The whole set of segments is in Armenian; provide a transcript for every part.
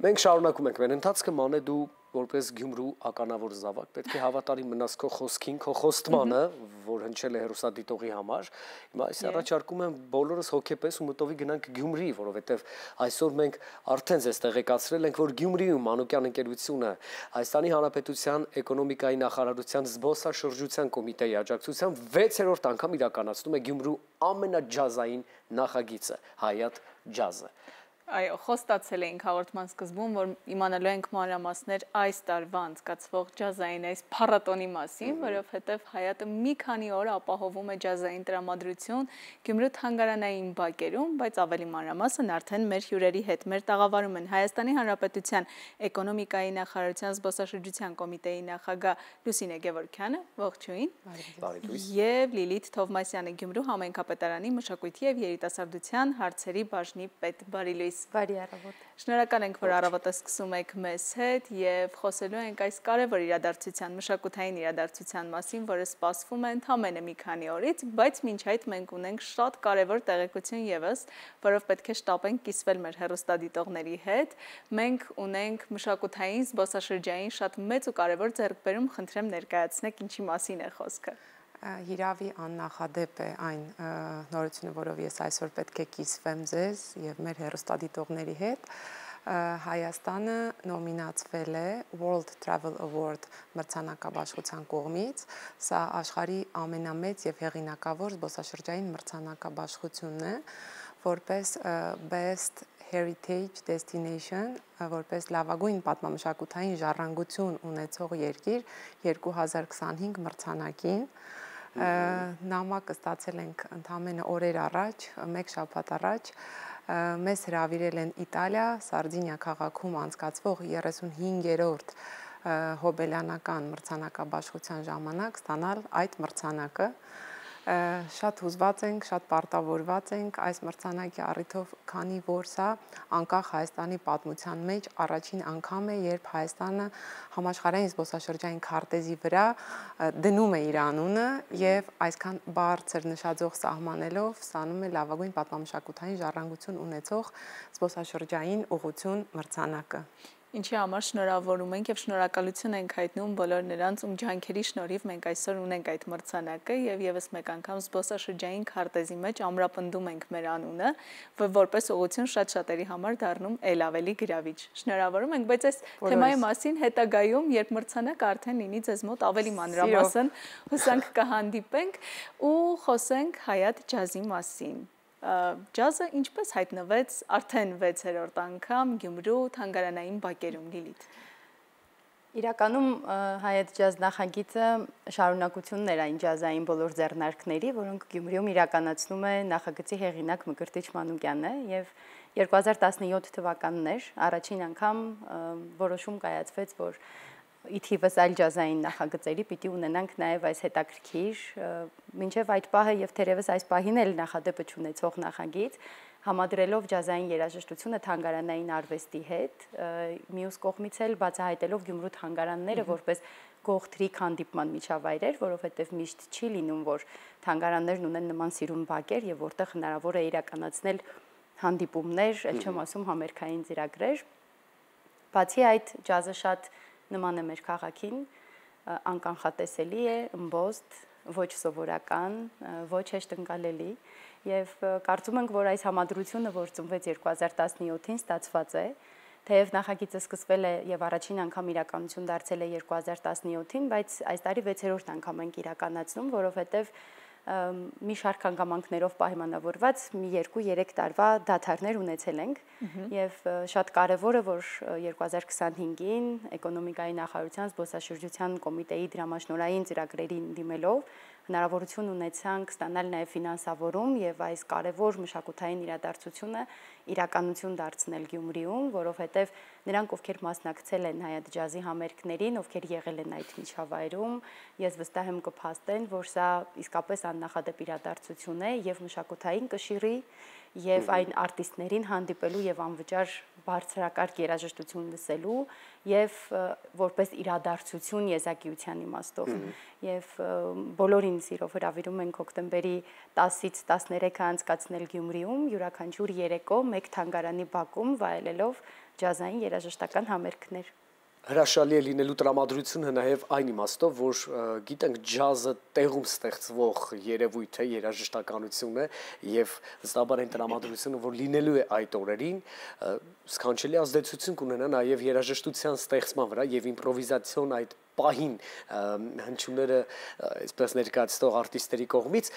Մենք շարունակում ենք մեր ընթացքը, Մանե, դու որպես Գյումրու ականավոր զավակ պետք է հավատարիմ մնաս քո խոսքին, քո խոստմանը, որ հնչել է հեռուստադիտողի համար։ Հիմա այս առաջարկում եմ բոլորս հոգեպես ու մտովի գնանք Գյումրի, որովհետև այսօր մենք արդեն ձեզ տեղեկացրել ենք, որ Գյումրիում Մանուկյան ընկերությունը Հայաստանի Հանրապետության էկոնոմիկայի նախարարության զբոսաշրջության կոմիտեի աջակցությամբ 6-րդ անգամ իրականացնում է Գյումրու ամենաջազային նախագիծը՝ Հայատ ջազը։ Այո, խոստացել էինք հաղորդման սկզբում, որ իմանալու ենք մանրամասներ այս տարվա անցկացվող ջազային այս փառատոնի մասին, որովհետև Հայատը մի քանի օր ապահովում է ջազային տրամադրություն Գյումրու թանգարանային բակերում, բայց ավելի մանրամասն արդեն մեր հյուրերի հետ մեր տաղավարում են Հայաստանի Հանրապետության էկոնոմիկայի նախարարության զբոսաշրջության կոմիտեի նախագահ Լուսինե Գևորգյանը, ողջույն, եւ Լիլիթ Թովմասյանը, Գյումրու համայնքապետարանի մշակույթի եւ երիտասարդության հարցերի բաժնի պետ։ Բարի լույս։ Բարի առավոտ։ Շնորհակալ ենք, որ առավոտը սկսում եք մեզ հետ եւ խոսելու ենք այս կարևոր իրադարձության, մշակութային իրադարձության մասին, որը սպասվում է ընդամենը մի քանի օրից, բայց մինչ այդ մենք ունենք շատ կարևոր տեղեկություն եւս, որով պետք է շտապենք կիսվել մեր հեռուստադիտողների հետ։ Մենք ունենք մշակութային զբոսաշրջային շատ մեծ ու կարևոր ձեռքբերում, խնդրեմ ներկայացնեք ինչի մասին է խոսքը։ Հիրավի աննախադեպ է այն նորությունը, որով ես այսօր պետք է կիսվեմ ձեզ եւ մեր հեռուստադիտողների հետ։ Հայաստանը նոմինացվել է World Travel Award մրցանակաբաշխության կողմից։ Սա աշխարհի ամենամեծ եւ հեղինակավոր զբոսաշրջային մրցանակաբաշխությունն է, որպես Best Heritage Destination, որպես լավագույն պատմամշակութային ժառանգություն ունեցող երկիր 2025 մրցանակին։ Նամակը ստացել ենք ընդամենը օրեր առաջ, մեկ շաբաթ առաջ, մեզ հրավիրել են Իտալիա, Սարդինիա քաղաքում անցկացվող 35-րդ հոբելյանական մրցանակաբաշխության ժամանակ ստանալ այդ մրցանակը։ Շատ հուզված ենք, շատ պարտավորված ենք այս մրցանակի առիթով, քանի որ սա անկախ Հայաստանի պատմության մեջ առաջին անգամ է, երբ Հայաստանը համաշխարհային զբոսաշրջային քարտեզի վրա դնում է իր անունը եւ այսքան բարձր նշաձող սահմանելով ստանում է լավագույն պատմամշակութային ժառանգություն ունեցող զբոսաշրջային ուղղություն մրցանակը։ Ինչի համար շնորհավորում ենք եւ շնորհակալություն ենք հայտնում բոլոր նրանց, ում ջանքերի շնորհիվ մենք այսօր ունենք այդ մրցանակը եւ եւս մեկ անգամ զբոսաշրջային քարտեզի մեջ ամրապնդում ենք մեր անունը, որպես ուղղություն շատ-շատերի համար դառնում ել ավելի գրավիչ։ Շնորհավորում ենք, բայց այս թեմայի մասին հետագայում, երբ մրցանակը արդեն լինի ձեզ մոտ ավելի մանրամասն, հուսանք կհանդիպենք ու խոսենք Հայատ ջազի մասին։ Ջազը ինչպես հայտնվեց արդեն 6-րդ անգամ Գյումրու թանգարանային բակերում, Լիլիթ։ Իրականում Հայատ ջազ նախագիծը շարունակությունն էր այն ջազային բոլոր ձեռնարկների, որոնք Գյումրիում իրականացնում է նախագծի հեղինակ Մկրտիչ Մանուկյանը եւ 2017 թվականն էր առաջին անգամ որոշում կայացվեց, որ ի թիվս այլ ջազային նախագծերի պիտի ունենանք նաև այս հետաքրքիր, մինչև այդ պահը եւ թերևս այս պահին էլ նախադեպը չունեցող նախագիծ, համադրելով ջազային երաժշտությունը թանգարանային արվեստի հետ, մյուս կողմից էլ բացահայտելով Գյումրու թանգարանները որպես գողտրիկ հանդիպման միջավայրեր, որովհետև միշտ չի լինում, որ թանգարաններն ունեն նման սիրուն բակեր եւ որտեղ հնարավոր է իրականացնել հանդիպումներ, ել չեմ ասում համերգային ծրագրեր։ Բացի այդ, ջազը շատ նման է մեր քաղաքին, անկանխատեսելի է, ըմբոստ, ոչ սովորական, ոչ հեշտ ընկալելի եւ կարծում ենք, որ այս համադրությունը, որ ծնվեց 2017-ին, ստացված է, թեև նախագիծը սկսվել է եւ առաջին անգամ իրականություն դարձել է 2017-ին, բայց այս տարի 6-րդ անգամ ենք իրականացնում, որովհետեւ մի շարք հանգամանքներով պայմանավորված մի 2-3 տարվա դադարներ ունեցել ենք եւ շատ կարեւոր է, որ 2025-ին էկոնոմիկայի նախարարության զբոսաշրջության կոմիտեի դրամաշնորհային ծրագրերին դիմելով հնարավորություն ունեցանք ստանալ նաև ֆինանսավորում եւ այս կարևոր մշակութային իրադարձությունը իրականություն դարձնել Գյումրիում, որովհետեւ նրանք, ովքեր մասնակցել են Հայատ ջազի համերգներին, ովքեր եղել են այդ միջավայրում, ես վստահ եմ կփաստեն, որ սա իսկապես աննախադեպ իրադարձություն է եւ մշակութային կշիռի եւ այն արտիստներին հանդիպելու եւ անվճար բարձրակարգ երաժշտություն լսելու եւ որպես իրադարձություն եզակիության իմաստով եւ բոլորին սիրով հրավիրում ենք հոկտեմբերի 10-ից 13-ը անցկացնել Գյումրիում յուրաքանչյուր երեկո մեկ թանգարանի բակում վայելելով ջազային երաժշտական համերգներ։ Հրաշալի է լինելու տրամադրությունը նաև այն իմաստով, որ գիտենք ջազը տեղում ստեղծվող երևույթ է, երաժշտականություն է եւ վստահաբար այն տրամադրությունը, որ լինելու է այդ օրերին, սքանչելի ազդեցություն կունենա նաև երաժշտության ստեղծման վրա եւ իմպրովիզացիոն այդ պահին հնչյունները այսպես ներկայացնող արտիստերի կողմից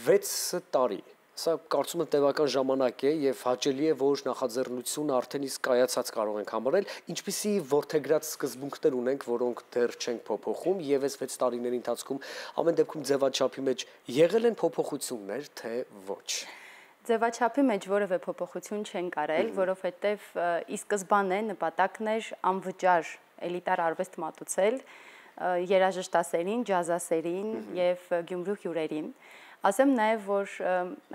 6 տարի Սա կարծում եմ տևական ժամանակ է եւ հաճելի է, որ նախաձեռնությունը արդեն իսկ կայացած կարող ենք համարել, ինչպիսի ворթեգրած սկզբունքներ ունենք, որոնք դեռ չենք փոփոխում եւ այս 6 տարիների ընթացքում ամեն դեպքում ձևաչափի մեջ եղել են փոփոխություններ, թե ոչ։ Ձևաչափի մեջ որևէ փոփոխություն չեն կարել, որովհետեւ ի սկզբանե նպատակն էր անվճար էլիտար արվեստ մատուցել երաժշտասերին, ջազասերին եւ Գյումրու հյուրերին։ Ասեմ նաև, որ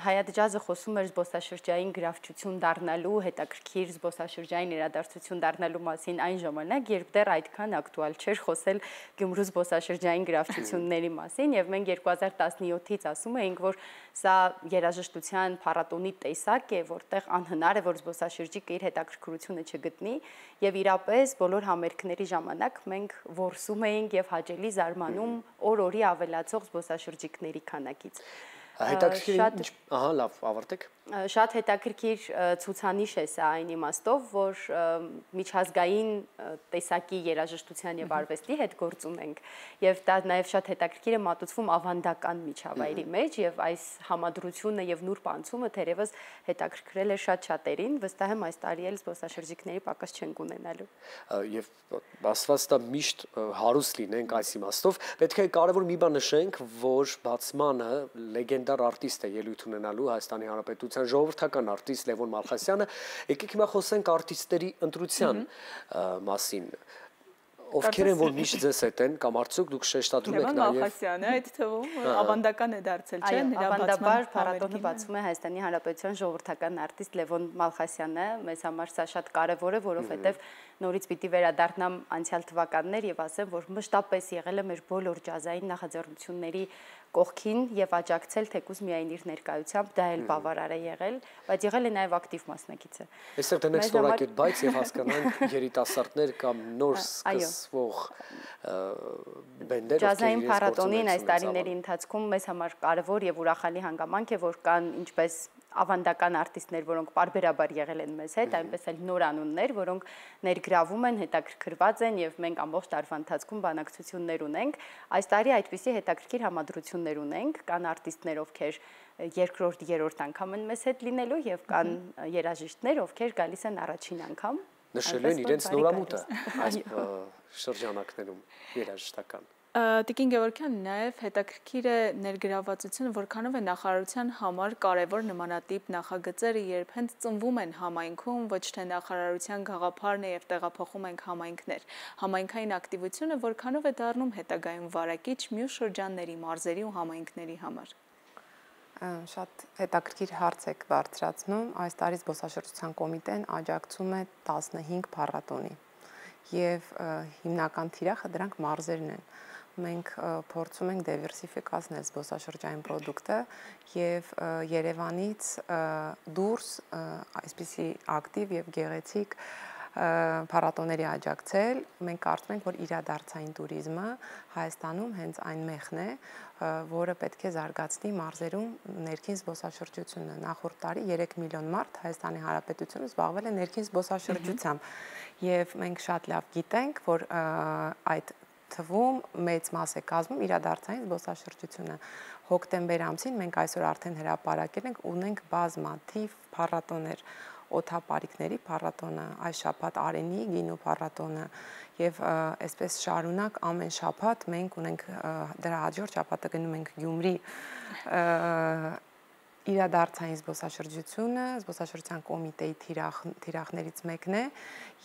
Հայատ ջազը խոսում էր զբոսաշրջային գրավչություն դառնալու, հետաքրքիր զբոսաշրջային իրադարձություն դառնալու մասին այն ժամանակ, երբ դեռ այդքան ակտուալ չէր խոսել Գյումրու զբոսաշրջային գրավչությունների մասին, եւ մենք 2017-ից ասում էինք, որ սա երաժշտության փառատոնի տեսակ է, որտեղ անհնար է, որ զբոսաշրջիկը իր հետաքրքրությունը չգտնի, եւ իրապես բոլոր համերգների ժամանակ մենք որսում էինք եւ հաճելի զարմանում օր-օրի ավելացող զբոսաշրջիկների քանակից։ Հետաքրքիր, ահա, լավ, ավարտեք։ Շատ հետաքրքիր ցուցանիշ է սա այն իմաստով, որ միջազգային տեսակի երաժշտության եւ արվեստի հետ գործում ենք եւ դա նաեւ շատ հետաքրքիր է մատուցվում ավանդական միջավայրի մեջ եւ այս համադրությունը եւ նուրբ անցումը թերևս հետաքրքրել է շատ շատերին, վստահ եմ այս տարի էլ զբոսաշրջիկների պակաս չենք ունենալու։ Եվ ասված դա միշտ հարուստ լինենք այս իմաստով, պետք է կարևոր մի բան նշենք, որ բացմանը լեգենդար արտիստ է ելույթ ունենալու Հայաստանի Հանրապետության ժողովրդական արտիստ Լևոն Մալխասյանը, եկեք հիմա խոսենք արտիստերի ընտրության մասին։ Ովքեր են, որ միշտ ձեզ հետ են, կամ արդյոք դուք շեշտադրում եք նաև Լևոն Մալխասյանը այդ թվում ավանդական է դարձել, չէ՞, նրա ավանդաբար փառատոնը բացում է Հայաստանի Հանրապետության ժողովրդական արտիստ Լևոն Մալխասյանը, մեզ համար սա շատ կարևոր է, որովհետև նորից պիտի վերադառնամ անցյալ թվականներ եւ ասեմ, որ մշտապես եղել է մեր բոլոր ջազային նախաձեռնությունների կողքին եւ աջակցել թեկուզ միայն իր ներկայությամբ, դա էլ բավարար է եղել, բայց եղել է նաեւ ակտիվ մասնակիցը։ Այստեղ դնենք ստորակետ բայց եւ հասկանանք երիտասարդներ կամ նոր սկսվող բենդեր, ջազային փառատոնին այս տարիների ընթացքում մեզ համար կարևոր եւ ուրախալի հանգամանք է, որ կան ինչպես ավանդական արտիստներ, որոնք պարբերաբար եղել են մեզ հետ, այնպես էլ նոր անուններ, որոնք ներգրավում են, հետաքրքրված են եւ մենք ամբողջ տարվա ընթացքում բանակցություններ ունենք։ Այս տարի այդպիսի հետաքրքիր համադրություններ ունենք, կան արտիստներ, ովքեր երկրորդ, երրորդ անգամ են մեզ հետ լինելու եւ կան երաժիշտներ, ովքեր գալիս են առաջին անգամ։ Նշելու են իրենց նորամուտը այս շրջանակներում երաժշտական։ Տիկին Գևորգյան, նաև հետաքրքիր է ներգրավվածությունը, որքանով է նախարարության համար կարևոր նմանատիպ նախագծերը, երբ հենց ծնվում են համայնքում, ոչ թե նախարարության գաղափարն է եւ տեղափոխում ենք համայնքներ։ Համայնքային ակտիվությունը որքանով է դառնում հետագայում վարակիչ մյուս շրջանների, մարզերի ու համայնքների համար։ Շատ հետաքրքիր հարց եք բարձրացնում։ Այս տարի զբոսաշրջության կոմիտեն աջակցում է 15 փառատոնի եւ հիմնական թիրախը դրանք մարզերն են։ Մենք փորձում ենք դիվերսիֆիկացնել զբոսաշրջային պրոդուկտը եւ Երևանից դուրս այսպիսի ակտիվ եւ գեղեցիկ փառատոների աջակցել։ Մենք կարծում ենք, որ իրադարձային туриզմը Հայաստանում հենց այն մեխն է, որը պետք է զարգացնի մարզերում ներքին զբոսաշրջությունը։ Նախորդ տարի 3 միլիոն մարդ Հայաստանի Հանրապետությունում զբաղվել է ներքին զբոսաշրջությամբ եւ մենք շատ լավ գիտենք, որ այդ թվում մեծ մաս է կազմում իրադարձային զբոսաշրջությունը։ Հոկտեմբեր ամսին մենք այսօր արդեն հրապարակել ենք, ունենք բազմաթիվ փառատոներ, օդապարիկների փառատոնը, այս շաբաթ Արենի գինու փառատոնը եւ այսպես շարունակ ամեն շաբաթ մենք ունենք դրա հաջորդ շաբաթը գնում ենք Գյումրի Իրադարձային զբոսաշրջությունը, զբոսաշրջության կոմիտեի թիրախներից մեկն է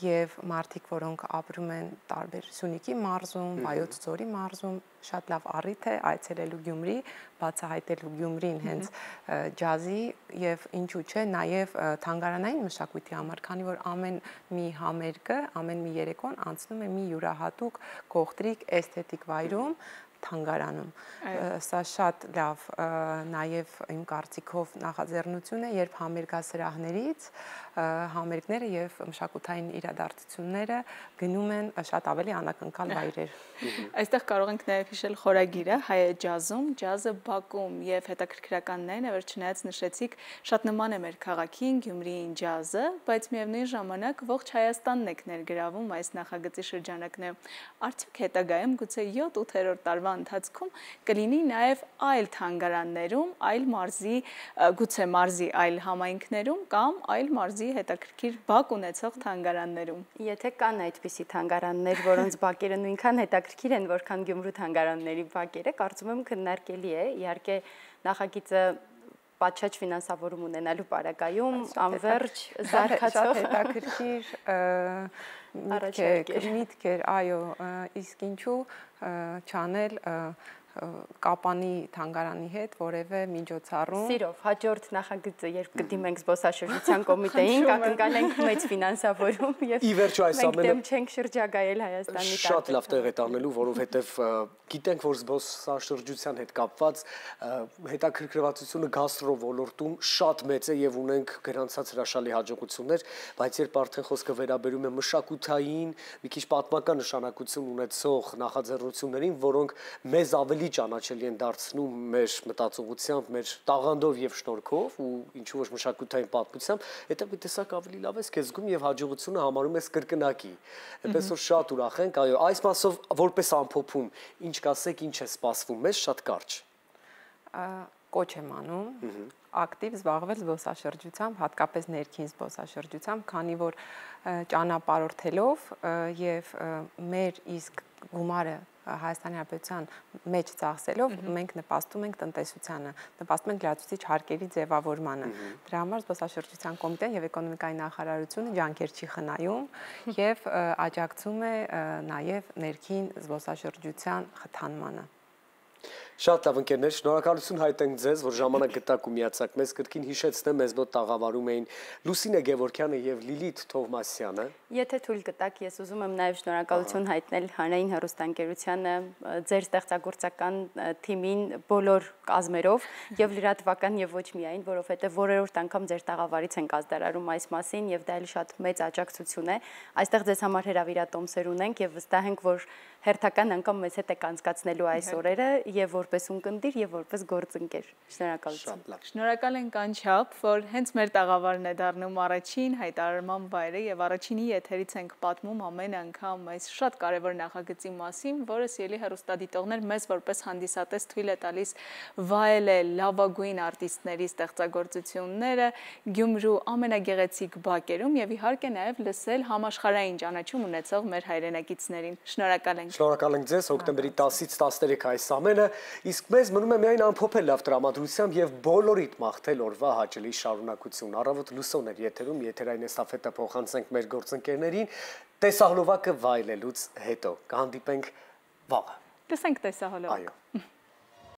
եւ մարդիկ, որոնք ապրում են տարբեր Սյունիքի մարզում, Վայոց ձորի մարզում, շատ լավ առիթ է այցելելու Գյումրի, բացահայտելու Գյումրին հենց ջազի եւ ինչու՞ չէ, նաեւ թանգարանային մշակույթի համար, քանի որ ամեն մի համերգը, ամեն մի երեկոն անցնում է մի յուրահատուկ կողտրիկ էսթետիկ վայրում, թանգարանում։ Սա շատ լավ նաև իմ կարծիքով նախաձեռնություն է, երբ համերգասրահներից համերգները եւ մշակութային իրադարձությունները գնում են շատ ավելի անակնկալ վայրեր։ Այստեղ կարող ենք նաև հիշել խորագիրը հայ ջազում, ջազը Բաքում եւ հետաքրքրականներն է, որ չնայած նշեցիք, շատ նման է մեր քաղաքին, Գյումրիին ջազը, բայց միևնույն ժամանակ ողջ Հայաստանն եք ներգրավում այս նախագծի շրջանակներում։ Արդյոք հետագայում գուցե 7-8-րդ տարվա ընթացքում կլինի նաև այլ թանգարաններում, այլ մարզի, գուցե մարզի այլ համայնքներում կամ այլ մարզի հետաքրքիր բակ ունեցող թանգարաններում։ Եթե կան այդպիսի թանգարաններ, որոնց բակերը նույնքան հետաքրքիր են, որքան Գյումրու թանգարանների բակերը, կարծում եմ քննարկելի է, իհարկե նախագիծը պատշաճ ֆինանսավորում ունենալու պարագայում անվերջ զարգացող հետաքրքիր միտք էր, այո, իսկ ինչու չանել Կապանի թանգարանի հետ որևէ միջոցառում։ Սիրով, հաջորդ նախագծը, երբ կդիմենք զբոսաշրջության կոմիտեին, կակնկալենք մեծ ֆինանսավորում եւ մենք դեմ չենք շրջագայել Հայաստանի տարբեր։ Շատ լավ տեղ է տանելու, որովհետեւ գիտենք, որ զբոսաշրջության հետ կապված հետաքրքրվածությունը գաստրո ոլորտում շատ մեծ է եւ ունենք գրանցած հրաշալի հաջողություններ, բայց երբ արդեն խոսքը վերաբերում է մշակութային, մի քիչ պատմական նշանակություն ունեցող նախաձեռնություններին, որոնք մեզ ավելի ճանաչելի են դարձնում մեր մտածողությամբ, մեր տաղանդով եւ շնորհքով ու ինչու ոչ մշակութային պատմությամբ, հետո մի տեսակ ավելի լավ ես քեզ զգում եւ հաջողությունը համարում ես կրկնակի։ Այնպես որ շատ ուրախ ենք, այո, այս մասով որպես ամփոփում, ինչ կասեք, ինչ է սպասվում, մեզ շատ կարճ։ Կոչ եմ անում ակտիվ զբաղվել զբոսաշրջությամբ, հատկապես ներքին զբոսաշրջությամբ, քանի որ ճանապարհորդելով եւ մեր իսկ գումարը Հայաստանի Հանրապետության մեջ ծախսելով մենք նպաստում ենք տնտեսությանը, նպաստում ենք լրացուցիչ հարկերի ձևավորմանը։ Դրա համար զբոսաշրջության կոմիտեն եւ էկոնոմիկայի նախարարությունը ջանքեր չի խնայում եւ աջակցում է նաեւ ներքին զբոսաշրջության խթանմանը։ Շատ լավ ընկերներ, շնորհակալություն հայտնենք ձեզ, որ ժամանակ գտաք ու միացաք մեզ, կրկին հիշեցնեմ, մեզ մոտ տաղավարում էին Լուսինե Գևորգյանը եւ Լիլիթ Թովմասյանը։ Եթե թույլ կտաք, ես ուզում եմ նաեւ շնորհակալություն հայտնել Հանրային հեռուստաընկերությանը, ձեր ստեղծագործական թիմին բոլոր կազմերով եւ լրատվական եւ ոչ միայն, որովհետեւ որերորդ անգամ ձեր տաղավարից ենք ազդարարում այս մասին եւ դա էլ շատ մեծ աջակցություն է։ Այստեղ ձեզ համար հրավիրատոմսեր ունենք եւ վստահ ենք, որ հերթական անգամ մեզ հետ եք անցկացնելու այս օրերը եւ որպես ունկնդիր եւ որպես գործընկեր։ Շնորհակալություն։ Շնորհակալ ենք անչափ, որ հենց մեր տաղավարն է դառնում առաջին հայտարարման վայրը եւ առաջինի եթերից ենք պատմում ամեն անգամ այս շատ կարեւոր նախագծի մասին, որը սիրելի հեռուստադիտողներ մեզ որպես հանդիսատես թույլ է տալիս վայելել լավագույն արտիստների ստեղծագործությունները Գյումրու ամենագեղեցիկ բակերում եւ իհարկե նաեւ լսել համաշխարհային ճանաչում ունեցող մեր հայրենակիցներին։ Շնորհակալ ենք։ Շնորհակալ ենք ձեզ, հոկտեմբերի 10-ից 13 այս ամենը, իսկ մեզ մնում է միայն ամփոփել լավ տրամադրությամբ եւ բոլորիդ մաղթել օրվա հաճելի շարունակություն։ Առավոտ լուսոներ եթերում, եթերային էստաֆետը փոխանցենք մեր գործընկերներին, տեսահոլովակը վայելելուց հետո։ Կհանդիպենք վաղը։ Լսենք տեսահոլովակ։ Այո։